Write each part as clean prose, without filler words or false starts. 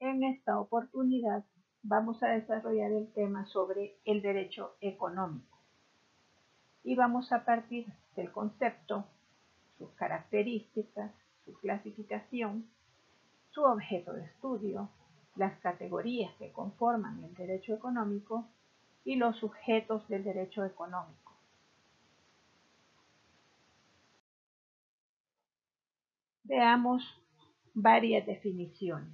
En esta oportunidad vamos a desarrollar el tema sobre el derecho económico y vamos a partir del concepto, sus características, su clasificación, su objeto de estudio, las categorías que conforman el derecho económico y los sujetos del derecho económico. Veamos varias definiciones.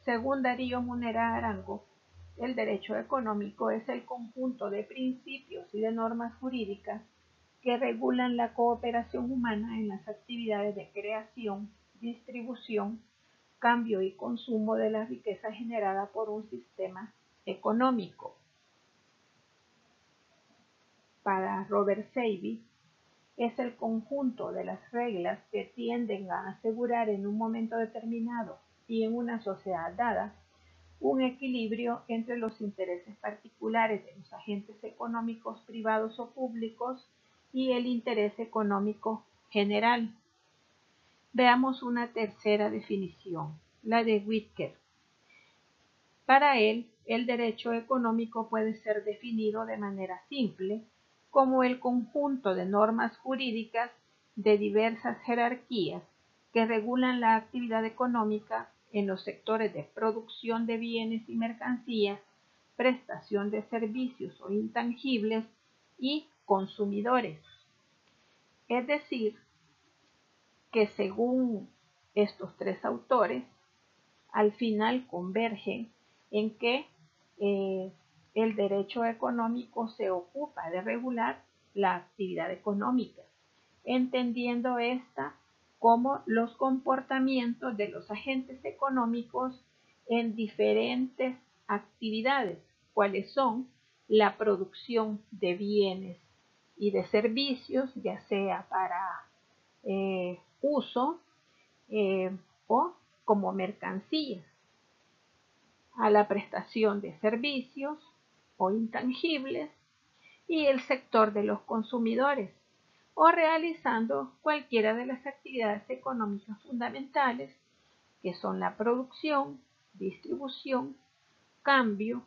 Según Darío Munera Arango, el derecho económico es el conjunto de principios y de normas jurídicas que regulan la cooperación humana en las actividades de creación, distribución, cambio y consumo de la riqueza generada por un sistema económico. Para Robert Savy, es el conjunto de las reglas que tienden a asegurar en un momento determinado y en una sociedad dada un equilibrio entre los intereses particulares de los agentes económicos privados o públicos y el interés económico general. Veamos una tercera definición, la de Whitaker. Para él, el derecho económico puede ser definido de manera simple como el conjunto de normas jurídicas de diversas jerarquías que regulan la actividad económica en los sectores de producción de bienes y mercancías, prestación de servicios o intangibles y consumidores. Es decir, que según estos tres autores, al final convergen en que el derecho económico se ocupa de regular la actividad económica, entendiendo esta como los comportamientos de los agentes económicos en diferentes actividades, cuáles son la producción de bienes y de servicios, ya sea para uso o como mercancías, a la prestación de servicios o intangibles y el sector de los consumidores, o realizando cualquiera de las actividades económicas fundamentales que son la producción, distribución, cambio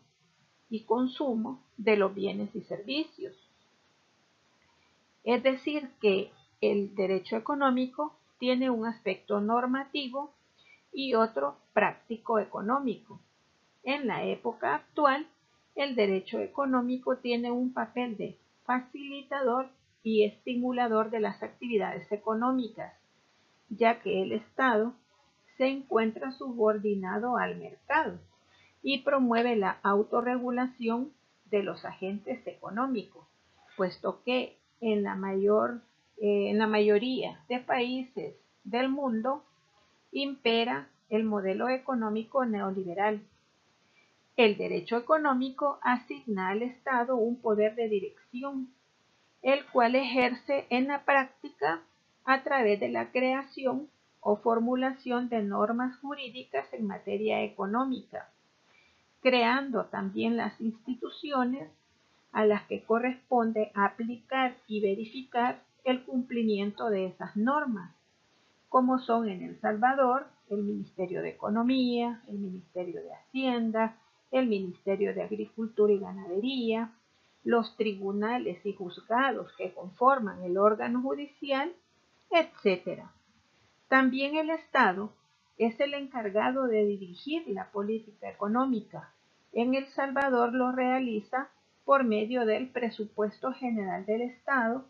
y consumo de los bienes y servicios. Es decir, que el derecho económico tiene un aspecto normativo y otro práctico económico. En la época actual, el derecho económico tiene un papel de facilitador y estimulador de las actividades económicas, ya que el Estado se encuentra subordinado al mercado y promueve la autorregulación de los agentes económicos, puesto que en la mayoría de países del mundo impera el modelo económico neoliberal. El derecho económico asigna al Estado un poder de dirección, el cual ejerce en la práctica a través de la creación o formulación de normas jurídicas en materia económica, creando también las instituciones a las que corresponde aplicar y verificar el cumplimiento de esas normas, como son en El Salvador el Ministerio de Economía, el Ministerio de Hacienda, el Ministerio de Agricultura y Ganadería, los tribunales y juzgados que conforman el órgano judicial, etc. También el Estado es el encargado de dirigir la política económica. En El Salvador lo realiza por medio del Presupuesto General del Estado,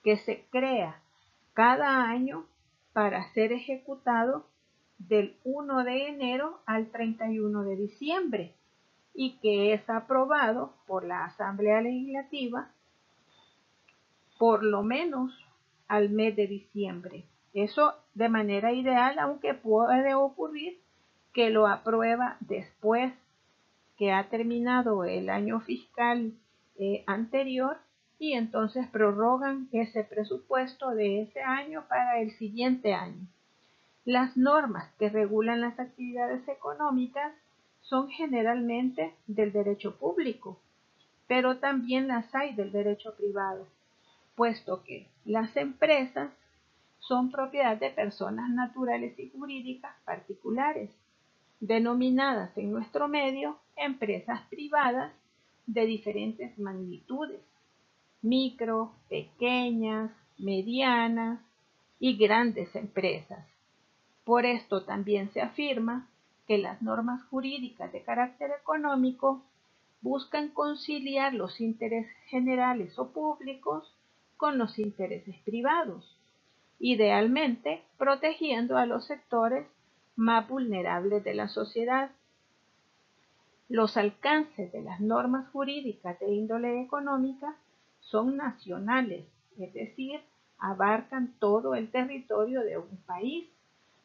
que se crea cada año para ser ejecutado del 1 de enero al 31 de diciembre y que es aprobado por la Asamblea Legislativa por lo menos al mes de diciembre. Eso de manera ideal, aunque puede ocurrir que lo aprueba después que ha terminado el año fiscal anterior y entonces prorrogan ese presupuesto de ese año para el siguiente año. Las normas que regulan las actividades económicas son generalmente del derecho público, pero también las hay del derecho privado, puesto que las empresas son propiedad de personas naturales y jurídicas particulares, denominadas en nuestro medio empresas privadas de diferentes magnitudes, micro, pequeñas, medianas y grandes empresas. Por esto también se afirma que las normas jurídicas de carácter económico buscan conciliar los intereses generales o públicos con los intereses privados, idealmente protegiendo a los sectores más vulnerables de la sociedad. Los alcances de las normas jurídicas de índole económica son nacionales, es decir, abarcan todo el territorio de un país,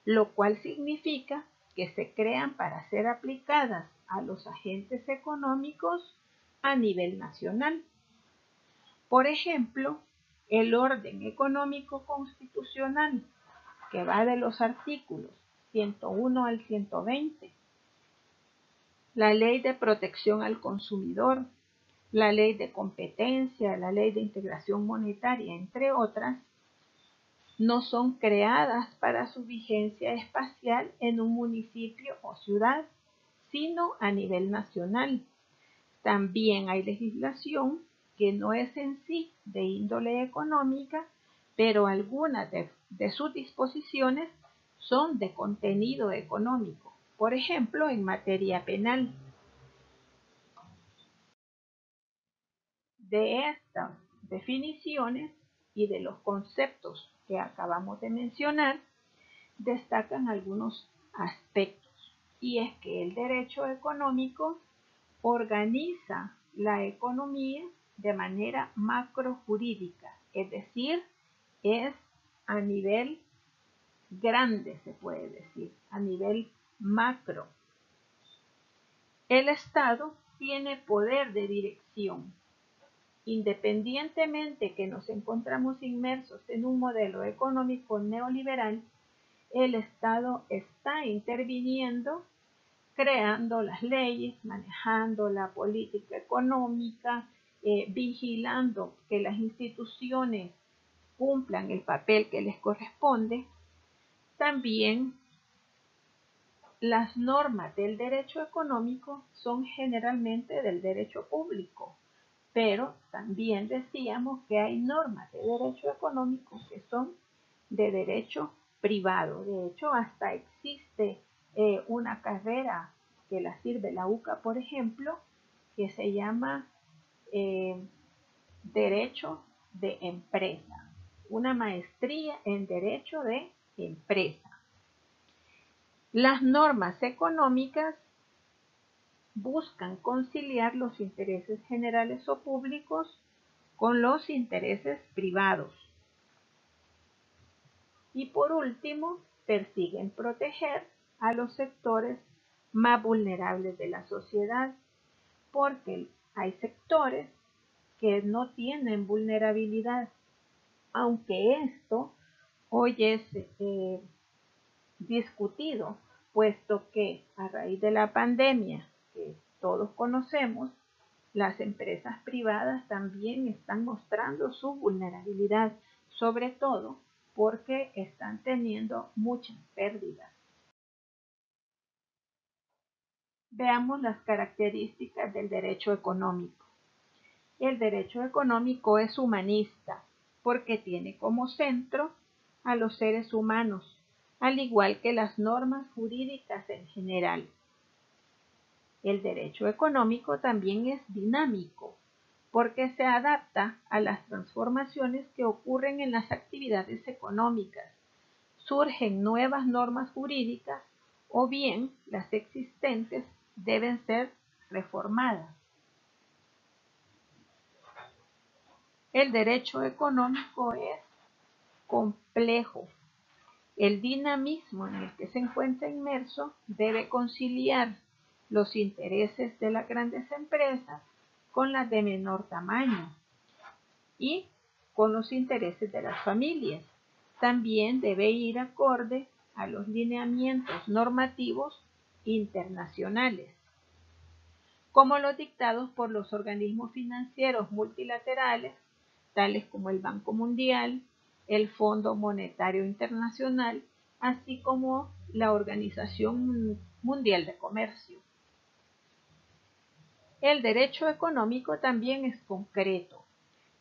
lo cual significa que se crean para ser aplicadas a los agentes económicos a nivel nacional. Por ejemplo, el orden económico constitucional, que va de los artículos 101 al 120, la Ley de Protección al Consumidor, la Ley de Competencia, la Ley de Integración Monetaria, entre otras, no son creadas para su vigencia espacial en un municipio o ciudad, sino a nivel nacional. También hay legislación que no es en sí de índole económica, pero algunas de sus disposiciones son de contenido económico, por ejemplo, en materia penal. De estas definiciones y de los conceptos que acabamos de mencionar, destacan algunos aspectos, y es que el derecho económico organiza la economía de manera macrojurídica, es decir, es a nivel grande, se puede decir, a nivel macro. El Estado tiene poder de dirección. Independientemente que nos encontramos inmersos en un modelo económico neoliberal, el Estado está interviniendo, creando las leyes, manejando la política económica, vigilando que las instituciones cumplan el papel que les corresponde. También las normas del derecho económico son generalmente del derecho público, pero también decíamos que hay normas de derecho económico que son de derecho privado. De hecho, hasta existe una carrera que la sirve la UCA, por ejemplo, que se llama Derecho de Empresa, una maestría en Derecho de Empresa. Las normas económicas buscan conciliar los intereses generales o públicos con los intereses privados. Y por último, persiguen proteger a los sectores más vulnerables de la sociedad, porque hay sectores que no tienen vulnerabilidad, aunque esto hoy es discutido, puesto que a raíz de la pandemia que todos conocemos, las empresas privadas también están mostrando su vulnerabilidad, sobre todo porque están teniendo muchas pérdidas. Veamos las características del derecho económico. El derecho económico es humanista porque tiene como centro a los seres humanos, al igual que las normas jurídicas en general. El derecho económico también es dinámico porque se adapta a las transformaciones que ocurren en las actividades económicas. Surgen nuevas normas jurídicas o bien las existentes deben ser reformadas. El derecho económico es complejo. El dinamismo en el que se encuentra inmerso debe conciliar los intereses de las grandes empresas con las de menor tamaño y con los intereses de las familias. También debe ir acorde a los lineamientos normativos internacionales, como los dictados por los organismos financieros multilaterales, tales como el Banco Mundial, el Fondo Monetario Internacional, así como la Organización Mundial de Comercio. El derecho económico también es concreto.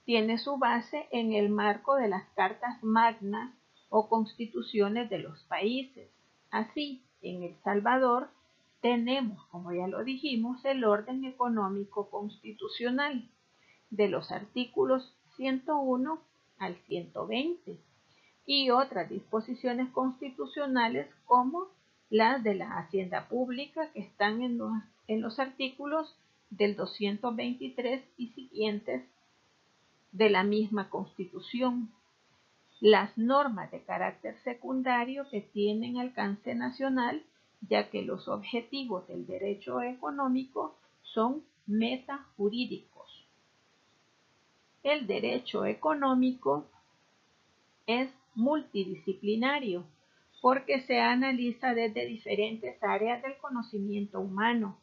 Tiene su base en el marco de las cartas magnas o constituciones de los países. Así, en El Salvador tenemos, como ya lo dijimos, el orden económico constitucional de los artículos 101 al 120 y otras disposiciones constitucionales como las de la Hacienda Pública que están en los artículos del 223 y siguientes de la misma Constitución. Las normas de carácter secundario que tienen alcance nacional, ya que los objetivos del derecho económico son metajurídicos. El derecho económico es multidisciplinario porque se analiza desde diferentes áreas del conocimiento humano.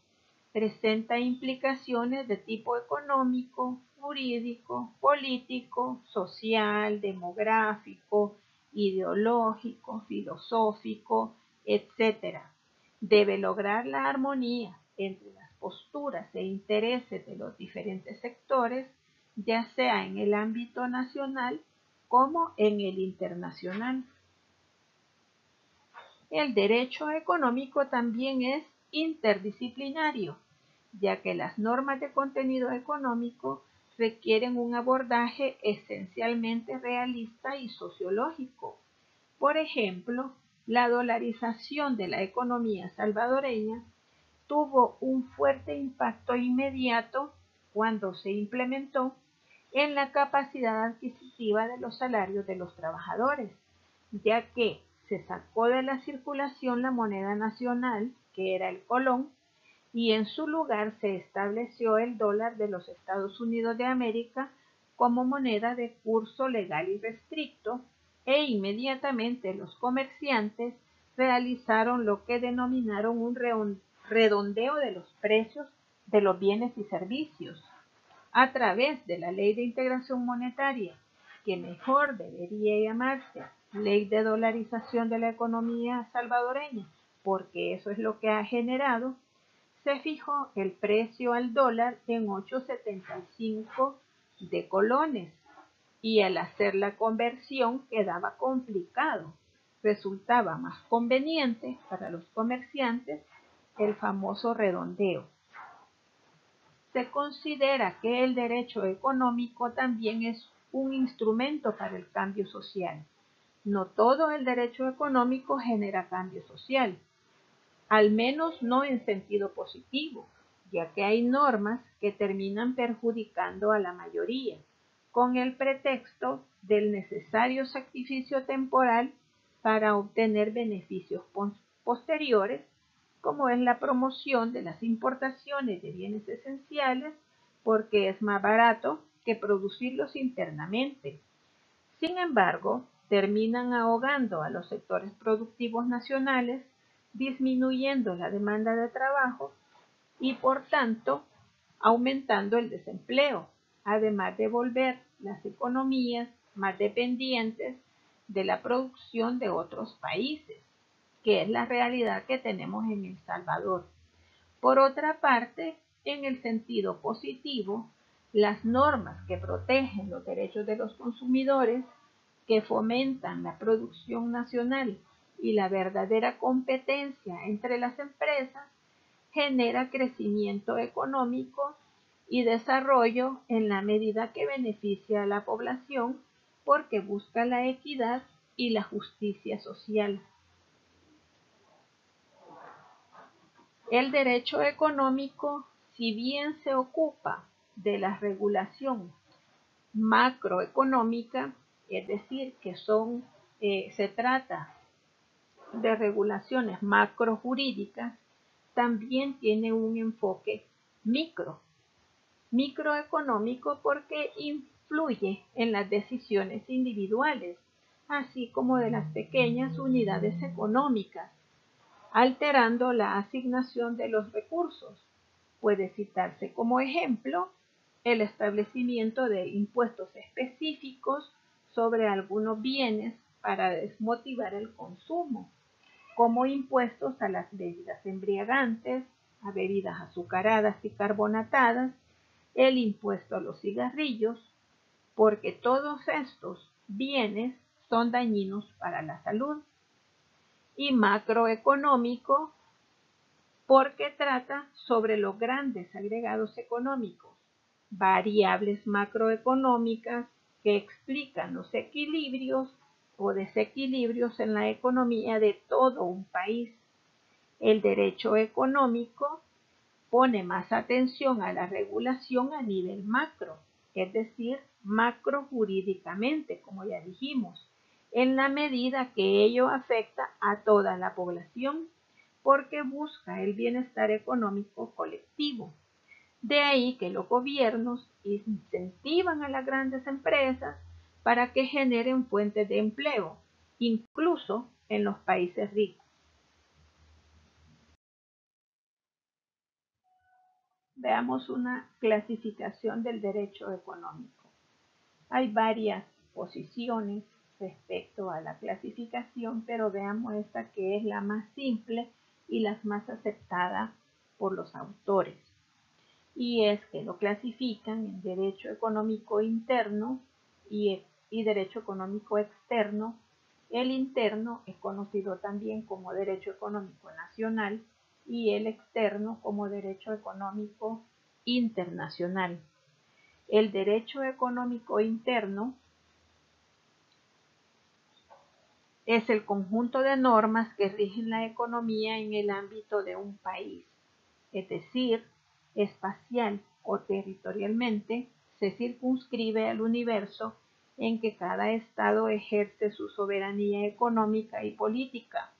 Presenta implicaciones de tipo económico, jurídico, político, social, demográfico, ideológico, filosófico, etc. Debe lograr la armonía entre las posturas e intereses de los diferentes sectores, ya sea en el ámbito nacional como en el internacional. El derecho económico también es interdisciplinario, ya que las normas de contenido económico requieren un abordaje esencialmente realista y sociológico. Por ejemplo, la dolarización de la economía salvadoreña tuvo un fuerte impacto inmediato cuando se implementó en la capacidad adquisitiva de los salarios de los trabajadores, ya que se sacó de la circulación la moneda nacional, que era el colón, y en su lugar se estableció el dólar de los Estados Unidos de América como moneda de curso legal y restricto, e inmediatamente los comerciantes realizaron lo que denominaron un redondeo de los precios de los bienes y servicios a través de la Ley de Integración Monetaria, que mejor debería llamarse Ley de Dolarización de la Economía Salvadoreña, porque eso es lo que ha generado. Se fijó el precio al dólar en 8.75 de colones y al hacer la conversión quedaba complicado. Resultaba más conveniente para los comerciantes el famoso redondeo. Se considera que el derecho económico también es un instrumento para el cambio social. No todo el derecho económico genera cambio social, al menos no en sentido positivo, ya que hay normas que terminan perjudicando a la mayoría, con el pretexto del necesario sacrificio temporal para obtener beneficios posteriores, como es la promoción de las importaciones de bienes esenciales, porque es más barato que producirlos internamente. Sin embargo, terminan ahogando a los sectores productivos nacionales, disminuyendo la demanda de trabajo y, por tanto, aumentando el desempleo, además de volver las economías más dependientes de la producción de otros países, que es la realidad que tenemos en El Salvador. Por otra parte, en el sentido positivo, las normas que protegen los derechos de los consumidores, que fomentan la producción nacional y la verdadera competencia entre las empresas, genera crecimiento económico y desarrollo en la medida que beneficia a la población porque busca la equidad y la justicia social. El derecho económico, si bien se ocupa de la regulación macroeconómica, es decir, que se trata de regulaciones macrojurídicas, también tiene un enfoque microeconómico porque influye en las decisiones individuales, así como de las pequeñas unidades económicas, alterando la asignación de los recursos. Puede citarse como ejemplo el establecimiento de impuestos específicos sobre algunos bienes para desmotivar el consumo, como impuestos a las bebidas embriagantes, a bebidas azucaradas y carbonatadas, el impuesto a los cigarrillos, porque todos estos bienes son dañinos para la salud. Y macroeconómico, porque trata sobre los grandes agregados económicos, variables macroeconómicas que explican los equilibrios o desequilibrios en la economía de todo un país. El derecho económico pone más atención a la regulación a nivel macro, es decir, macrojurídicamente, como ya dijimos, en la medida que ello afecta a toda la población, porque busca el bienestar económico colectivo. De ahí que los gobiernos incentivan a las grandes empresas para que generen fuentes de empleo, incluso en los países ricos. Veamos una clasificación del derecho económico. Hay varias posiciones respecto a la clasificación, pero veamos esta que es la más simple y la más aceptada por los autores. Y es que lo clasifican en derecho económico interno y derecho económico externo. El interno es conocido también como derecho económico nacional y el externo como derecho económico internacional. El derecho económico interno es el conjunto de normas que rigen la economía en el ámbito de un país, es decir, espacial o territorialmente, se circunscribe al universo en que cada estado ejerce su soberanía económica y política.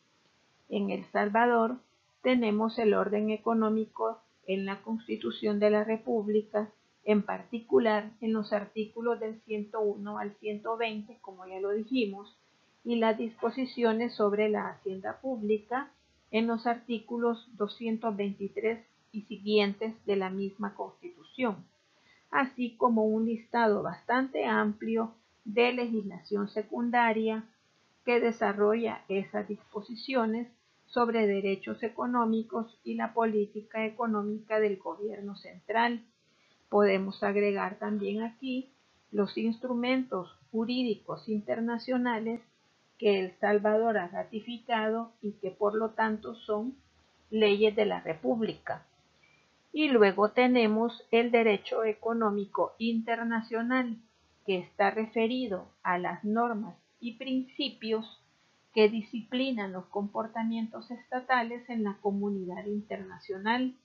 En El Salvador tenemos el orden económico en la Constitución de la República, en particular en los artículos del 101 al 120, como ya lo dijimos, y las disposiciones sobre la hacienda pública en los artículos 223 y siguientes de la misma Constitución, así como un listado bastante amplio de legislación secundaria que desarrolla esas disposiciones sobre derechos económicos y la política económica del gobierno central. Podemos agregar también aquí los instrumentos jurídicos internacionales que El Salvador ha ratificado y que por lo tanto son leyes de la República. Y luego tenemos el derecho económico internacional, que está referido a las normas y principios que disciplinan los comportamientos estatales en la comunidad internacional.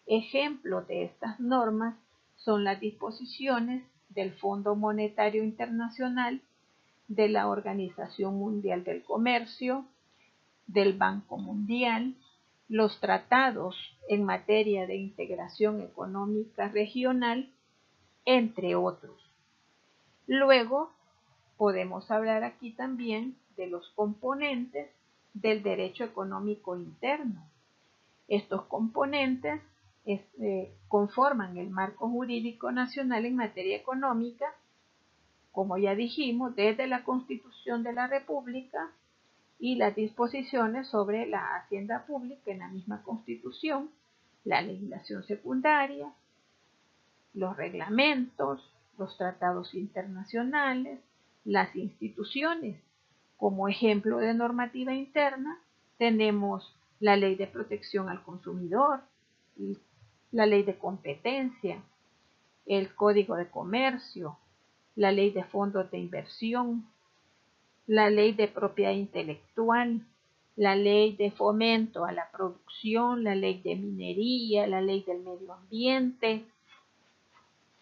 Ejemplos de estas normas son las disposiciones del Fondo Monetario Internacional, de la Organización Mundial del Comercio, del Banco Mundial, los tratados en materia de integración económica regional, entre otros. Luego, podemos hablar aquí también de los componentes del derecho económico interno. Estos componentes conforman el marco jurídico nacional en materia económica, como ya dijimos, desde la Constitución de la República y las disposiciones sobre la hacienda pública en la misma Constitución, la legislación secundaria, los reglamentos, los tratados internacionales, las instituciones. Como ejemplo de normativa interna, tenemos la Ley de Protección al Consumidor, la Ley de Competencia, el Código de Comercio, la Ley de Fondos de Inversión, la Ley de Propiedad Intelectual, la Ley de Fomento a la Producción, la Ley de Minería, la Ley del Medio Ambiente,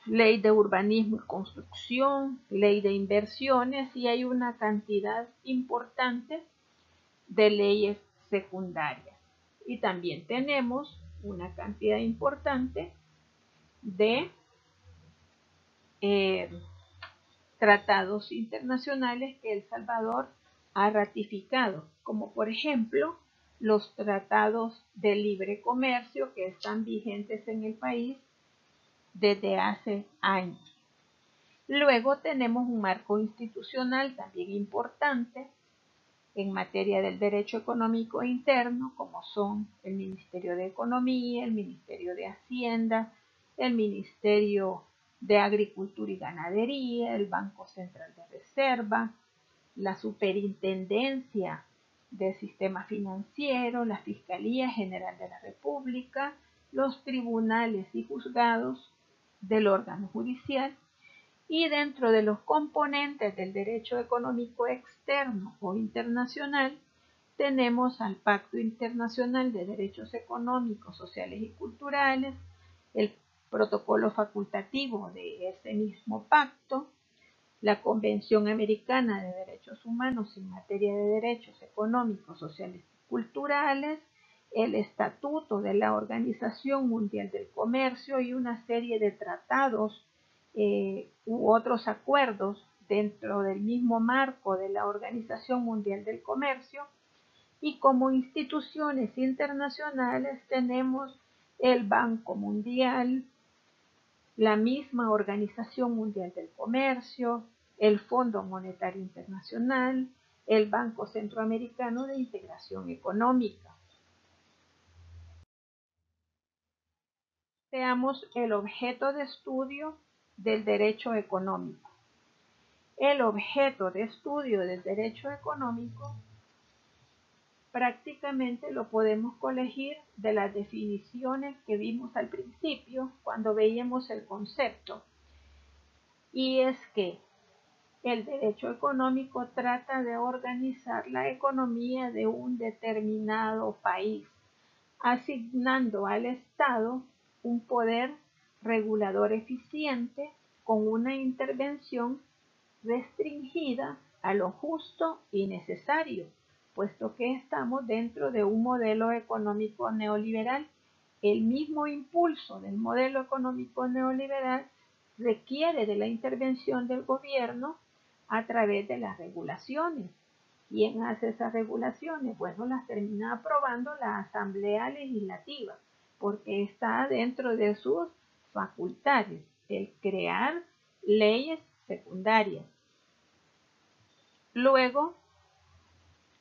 Ley de Urbanismo y Construcción, Ley de Inversiones, y hay una cantidad importante de leyes secundarias. Y también tenemos una cantidad importante de tratados internacionales que El Salvador ha ratificado, como por ejemplo los tratados de libre comercio que están vigentes en el país desde hace años. Luego tenemos un marco institucional también importante en materia del derecho económico interno, como son el Ministerio de Economía, el Ministerio de Hacienda, el Ministerio de Agricultura y Ganadería, el Banco Central de Reserva, la Superintendencia del Sistema Financiero, la Fiscalía General de la República, los tribunales y juzgados del órgano judicial, y dentro de los componentes del derecho económico externo o internacional tenemos al Pacto Internacional de Derechos Económicos, Sociales y Culturales, el protocolo facultativo de ese mismo pacto, la Convención Americana de Derechos Humanos en materia de derechos económicos, sociales y culturales, el Estatuto de la Organización Mundial del Comercio y una serie de tratados u otros acuerdos dentro del mismo marco de la Organización Mundial del Comercio. Y como instituciones internacionales tenemos el Banco Mundial, la misma Organización Mundial del Comercio, el Fondo Monetario Internacional, el Banco Centroamericano de Integración Económica. Veamos el objeto de estudio del derecho económico. El objeto de estudio del derecho económico prácticamente lo podemos colegir de las definiciones que vimos al principio cuando veíamos el concepto. Y es que el derecho económico trata de organizar la economía de un determinado país, asignando al Estado un poder regulador eficiente con una intervención restringida a lo justo y necesario, puesto que estamos dentro de un modelo económico neoliberal. El mismo impulso del modelo económico neoliberal requiere de la intervención del gobierno a través de las regulaciones. ¿Quién hace esas regulaciones? Bueno, las termina aprobando la Asamblea Legislativa, porque está dentro de sus facultades el crear leyes secundarias. Luego,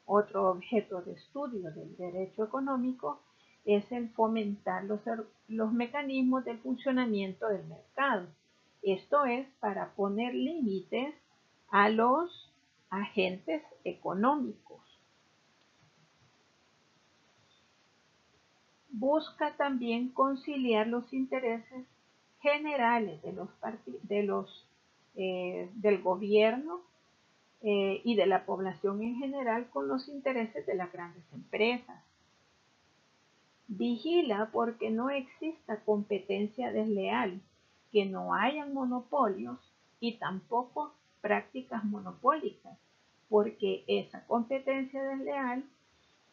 otro objeto de estudio del derecho económico es el fomentar los mecanismos del funcionamiento del mercado. Esto es para poner límites a los agentes económicos. Busca también conciliar los intereses generales del gobierno y de la población en general con los intereses de las grandes empresas. Vigila porque no exista competencia desleal, que no hayan monopolios y tampoco prácticas monopólicas, porque esa competencia desleal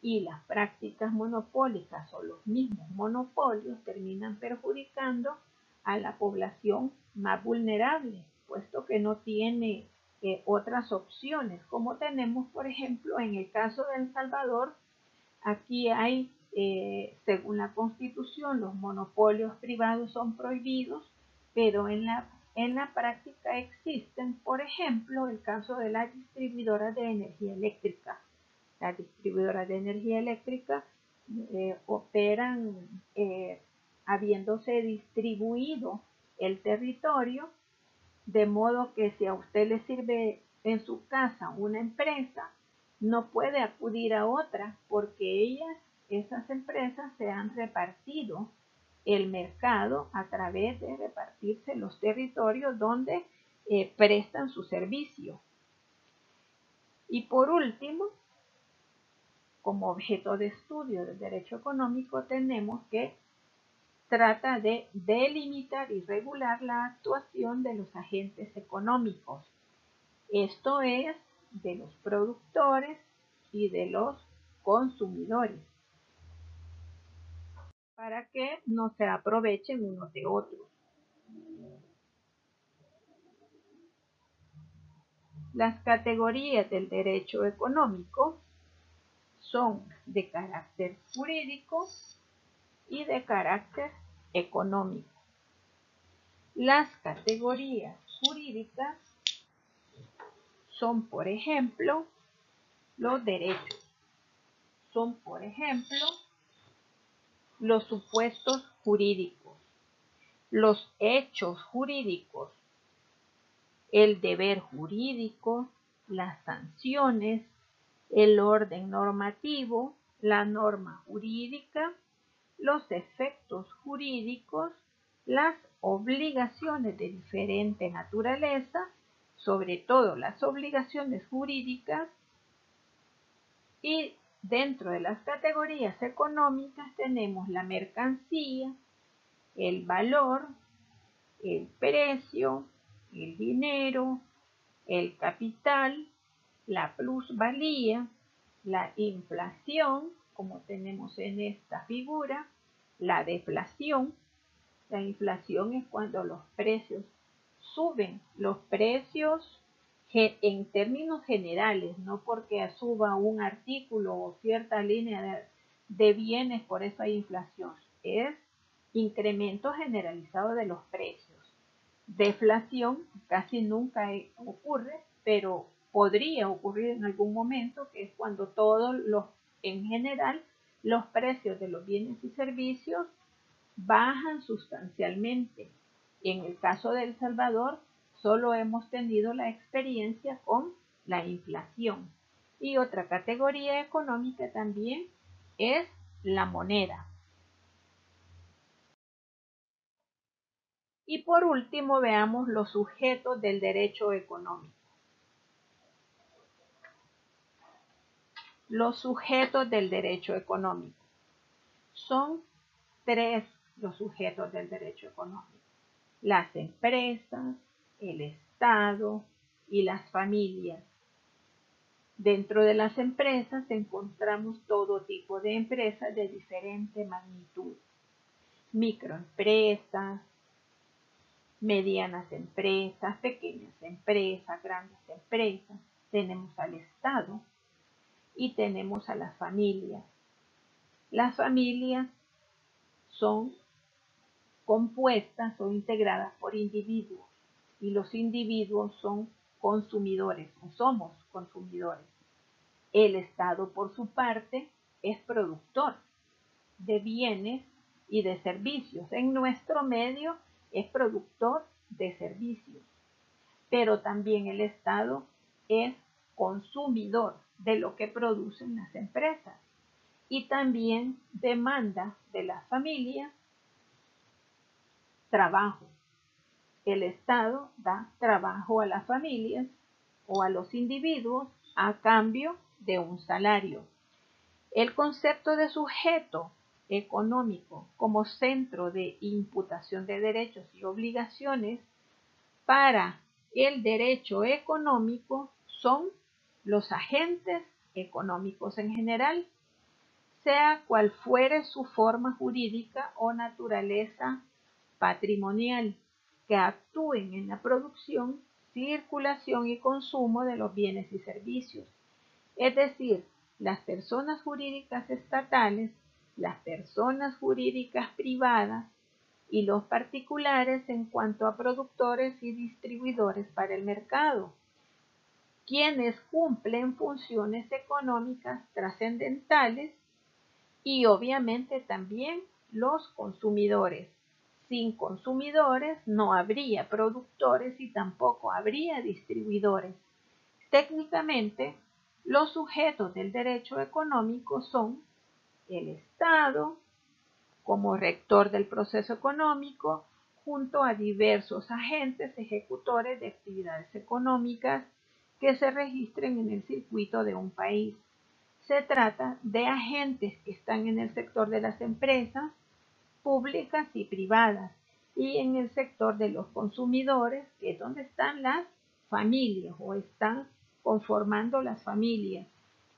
y las prácticas monopólicas o los mismos monopolios terminan perjudicando a la población más vulnerable, puesto que no tiene otras opciones, como tenemos, por ejemplo, en el caso de El Salvador. Aquí hay, según la Constitución, los monopolios privados son prohibidos, pero en la práctica existen, por ejemplo, el caso de las distribuidoras de energía eléctrica. Las distribuidoras de energía eléctrica operan habiéndose distribuido el territorio, de modo que si a usted le sirve en su casa una empresa, no puede acudir a otra porque esas empresas se han repartido el mercado a través de repartirse los territorios donde prestan su servicio. Y por último, como objeto de estudio del derecho económico tenemos que trata de delimitar y regular la actuación de los agentes económicos. Esto es, de los productores y de los consumidores, para que no se aprovechen unos de otros. Las categorías del derecho económico son de carácter jurídico y de carácter económico. Las categorías jurídicas son, por ejemplo, los derechos. Son, por ejemplo, los supuestos jurídicos, los hechos jurídicos, el deber jurídico, las sanciones, el orden normativo, la norma jurídica, los efectos jurídicos, las obligaciones de diferente naturaleza, sobre todo las obligaciones jurídicas, y dentro de las categorías económicas tenemos la mercancía, el valor, el precio, el dinero, el capital, la plusvalía, la inflación, como tenemos en esta figura, la deflación. La inflación es cuando los precios suben, los precios en términos generales, no porque suba un artículo o cierta línea de bienes, por eso hay inflación, es incremento generalizado de los precios. Deflación casi nunca ocurre, pero podría ocurrir en algún momento, que es cuando en general, los precios de los bienes y servicios bajan sustancialmente. En el caso de El Salvador, solo hemos tenido la experiencia con la inflación. Y otra categoría económica también es la moneda. Y por último, veamos los sujetos del derecho económico. Los sujetos del derecho económico. Son tres los sujetos del derecho económico: las empresas, el Estado y las familias. Dentro de las empresas encontramos todo tipo de empresas de diferente magnitud: microempresas, medianas empresas, pequeñas empresas, grandes empresas. Tenemos al Estado y tenemos a las familias. Las familias son compuestas o integradas por individuos, y los individuos son consumidores o somos consumidores. El Estado, por su parte, es productor de bienes y de servicios. En nuestro medio es productor de servicios, pero también el Estado es consumidor de lo que producen las empresas y también demanda de las familias trabajo. El Estado da trabajo a las familias o a los individuos a cambio de un salario. El concepto de sujeto económico como centro de imputación de derechos y obligaciones para el derecho económico son los agentes económicos en general, sea cual fuere su forma jurídica o naturaleza patrimonial, que actúen en la producción, circulación y consumo de los bienes y servicios, es decir, las personas jurídicas estatales, las personas jurídicas privadas y los particulares en cuanto a productores y distribuidores para el mercado, quienes cumplen funciones económicas trascendentales, y obviamente también los consumidores. Sin consumidores no habría productores y tampoco habría distribuidores. Técnicamente, los sujetos del derecho económico son el Estado, como rector del proceso económico, junto a diversos agentes ejecutores de actividades económicas que se registren en el circuito de un país. Se trata de agentes que están en el sector de las empresas públicas y privadas y en el sector de los consumidores, que es donde están las familias o están conformando las familias,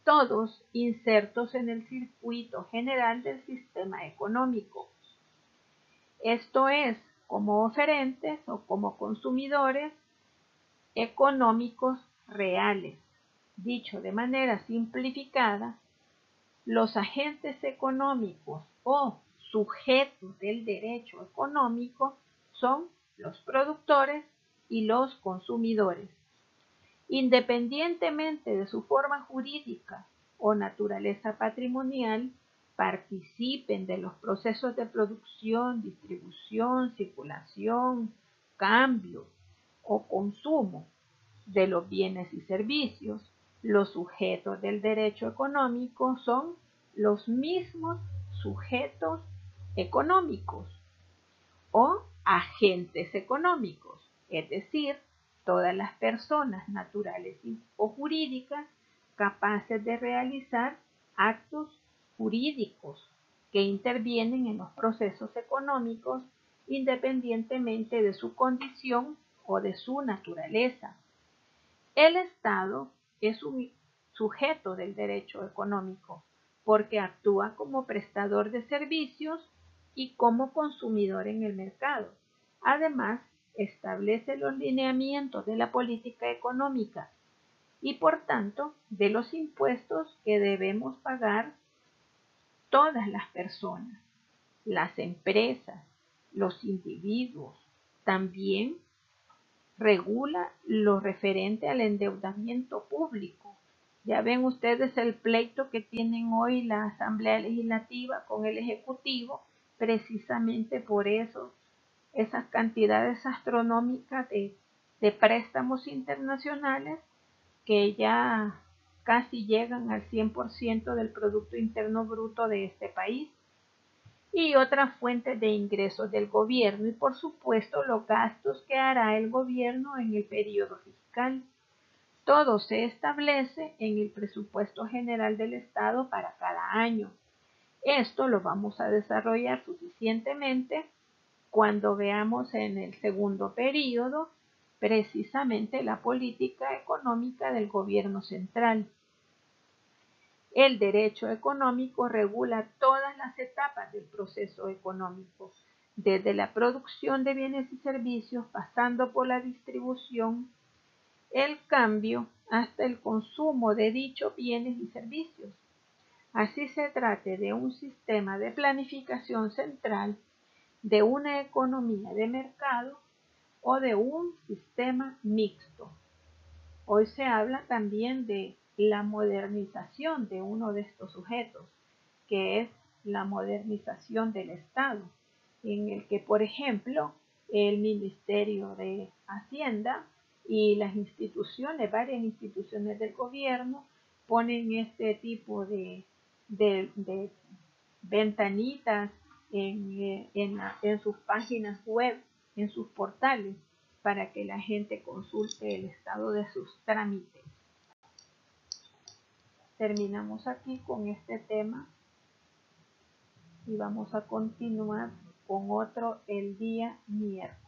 todos insertos en el circuito general del sistema económico. Esto es, como oferentes o como consumidores económicos reales. Dicho de manera simplificada, los agentes económicos o sujetos del derecho económico son los productores y los consumidores, independientemente de su forma jurídica o naturaleza patrimonial, participen de los procesos de producción, distribución, circulación, cambio o consumo de los bienes y servicios. Los sujetos del derecho económico son los mismos sujetos económicos o agentes económicos, es decir, todas las personas naturales o jurídicas capaces de realizar actos jurídicos que intervienen en los procesos económicos independientemente de su condición o de su naturaleza. El Estado es un sujeto del derecho económico porque actúa como prestador de servicios y como consumidor en el mercado. Además, establece los lineamientos de la política económica y, por tanto, de los impuestos que debemos pagar todas las personas, las empresas, los individuos. También regula lo referente al endeudamiento público. Ya ven ustedes el pleito que tienen hoy la Asamblea Legislativa con el Ejecutivo, precisamente por eso, esas cantidades astronómicas de préstamos internacionales que ya casi llegan al 100% del Producto Interno Bruto de este país, y otras fuentes de ingresos del gobierno y, por supuesto, los gastos que hará el gobierno en el periodo fiscal. Todo se establece en el presupuesto general del Estado para cada año. Esto lo vamos a desarrollar suficientemente cuando veamos en el segundo periodo precisamente la política económica del gobierno central. El derecho económico regula todas las etapas del proceso económico, desde la producción de bienes y servicios, pasando por la distribución, el cambio, hasta el consumo de dichos bienes y servicios. Así se trate de un sistema de planificación central, de una economía de mercado o de un sistema mixto. Hoy se habla también de la modernización de uno de estos sujetos, que es la modernización del Estado, en el que, por ejemplo, el Ministerio de Hacienda y las instituciones, varias instituciones del gobierno, ponen este tipo de ventanitas en sus páginas web, en sus portales, para que la gente consulte el estado de sus trámites. Terminamos aquí con este tema y vamos a continuar con otro el día miércoles.